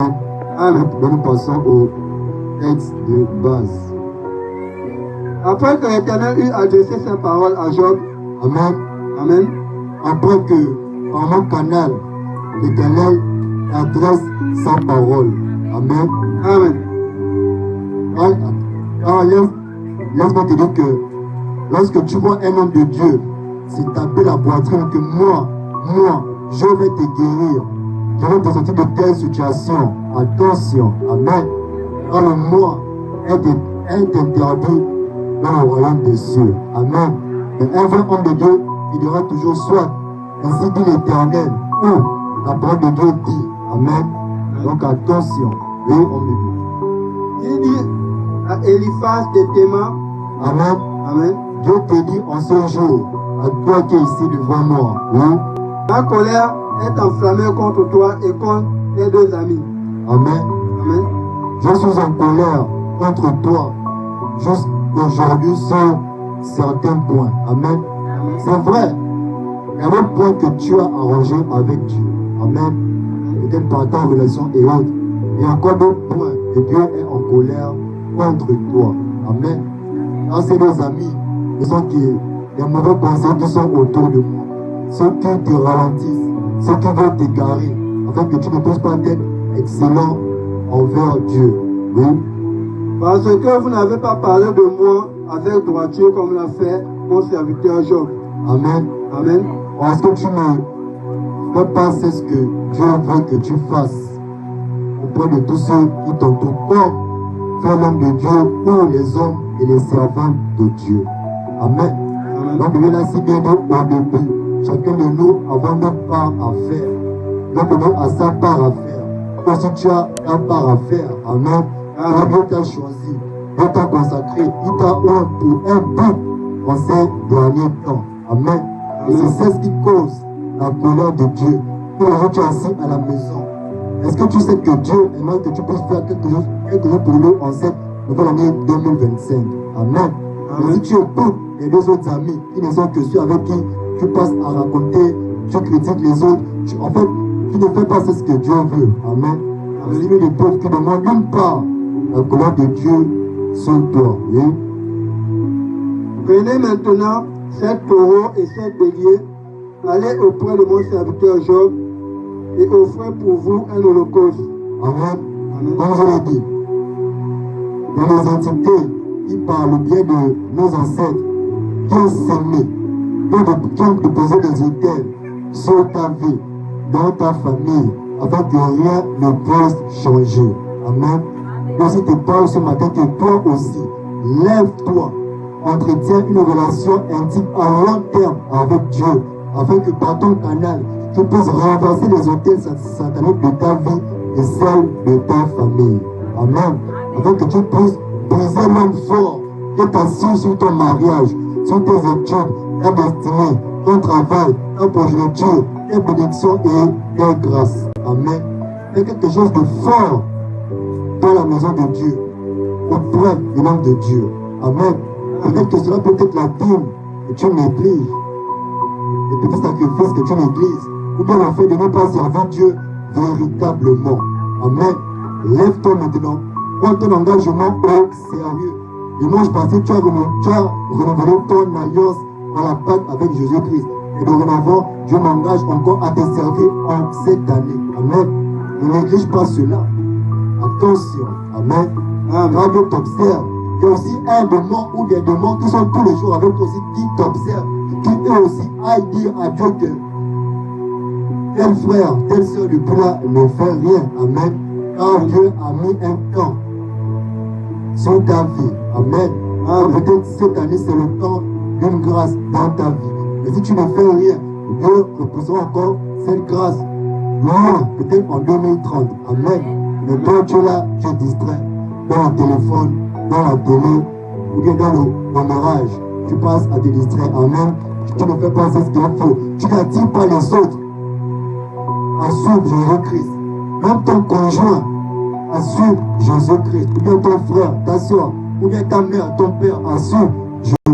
Amen. Nous passons au texte de base. Après que l'Éternel eut adressé ses paroles à Job, Amen. Amen. Après que, par mon canal, l'Éternel adresse sa parole. Amen. Amen. Laisse-moi te dire que lorsque tu vois un homme de Dieu se taper la poitrine que moi, je vais te guérir, je vais te sortir de telle situation. Attention. Amen. Car le moi est interdit dans le royaume des cieux. Amen. Mais un vrai homme de Dieu, il dira toujours soit, ainsi dit l'Éternel, ou la parole de Dieu dit. Amen. Donc attention, oui, homme de Dieu. Il dit à Eliphaz de Théman, Amen. Amen. Dieu te dit en ce jour, à toi qui es ici devant moi, oui. Ma colère est enflammée contre toi et contre tes deux amis. Amen. Amen. Je suis en colère contre toi jusqu'aujourd'hui sur certains points. Amen. C'est vrai. Il y a un point que tu as arrangé avec Dieu. Amen. Peut-être par ta relation et autres. Il y a encore d'autres points et Dieu est en colère contre toi. Amen. Quand c'est nos amis, ils sont les mauvais conseils qui sont autour de moi. Ceux qui te ralentissent, ceux qui veulent t'égarer, afin que tu ne puisses pas être excellent envers Dieu. Oui. Parce que vous n'avez pas parlé de moi avec droiture comme l'a fait mon serviteur Job. Amen. Amen. Parce que tu ne fais pas ce que Dieu veut que tu fasses auprès de tous ceux qui t'entourent, comme fait l'homme de Dieu ou les hommes et les servants de Dieu. Amen. Donc, il l'a si bien dit au début. Chacun de nous avons notre part à faire. L'homme de Dieu a sa part à faire. Toi, si tu as ta part à faire, Amen. Alors Dieu t'a choisi, Dieu t'a consacré, il t'a oint pour un but en ces derniers temps. Amen. Et c'est ce qui cause la colère de Dieu. Tous les jours, tu es assis à la maison. Est-ce que tu sais que Dieu aimerait que tu puisses faire quelque chose pour lui en cette nouvelle année 2025? Amen. Mais si tu écoutes les deux autres amis qui ne sont que ceux avec qui tu passes à raconter, tu critiques les autres, en fait, tu ne fais pas ce que Dieu veut. Amen. C'est lui le peuple qui demande même pas la colère de Dieu sur toi. Oui. Prenez maintenant 7 taureaux et 7 béliers, allez auprès de mon serviteur Job et offrez pour vous un holocauste. Amen. Comme je l'ai dit, dans les entités qui par le biais de nos ancêtres, qui ont sémé, qui ont déposé des autels sur ta vie, dans ta famille, afin que rien ne puisse changer. Amen. Donc si tu parles ce matin que toi aussi, lève-toi, entretiens une relation intime à long terme avec Dieu, afin que par ton canal, tu puisses renverser les autels sataniques de ta vie et celle de ta famille. Amen. Afin que tu puisses briser l'homme fort qui est assis sur ton mariage, sur tes études, ta destinée, ton travail, ta progéniture, tes bénédictions et tes grâces. Amen. Fais quelque chose de fort dans la maison de Dieu, auprès du nom de Dieu. Amen. Peut-être que cela peut être la dîme que tu négliges, les petits sacrifices que tu négliges, ou bien le fait de ne pas servir Dieu véritablement. Amen. Lève-toi maintenant, prends ton engagement au sérieux. Dimanche passé, tu as renouvelé ton alliance à la Pâque avec Jésus-Christ. Et dorénavant, Dieu m'engage encore à te servir en cette année. Amen. Ne néglige pas cela. Attention. Amen. Quand Dieu t'observe, il y a aussi un démon ou des démons qui sont tous les jours avec toi aussi, qui t'observent, qui eux aussi aillent dire à Dieu que tel frère, telle soeur depuis là ne fait rien. Amen. Car Dieu a mis un temps sur ta vie. Amen. Peut-être cette année c'est le temps d'une grâce dans ta vie. Mais si tu ne fais rien, Dieu repoussera encore cette grâce loin, peut-être en 2030. Amen. Mais toi tu es là, tu es distrait dans le téléphone, dans la télé, ou bien dans le mirage. Tu passes à te distraire. Amen. Tu ne fais pas ce qu'il faut. Tu n'attires pas les autres à suivre Jésus-Christ. Même ton conjoint à suivre Jésus-Christ. Ou bien ton frère, ta soeur, ou bien ta mère, ton père à suivre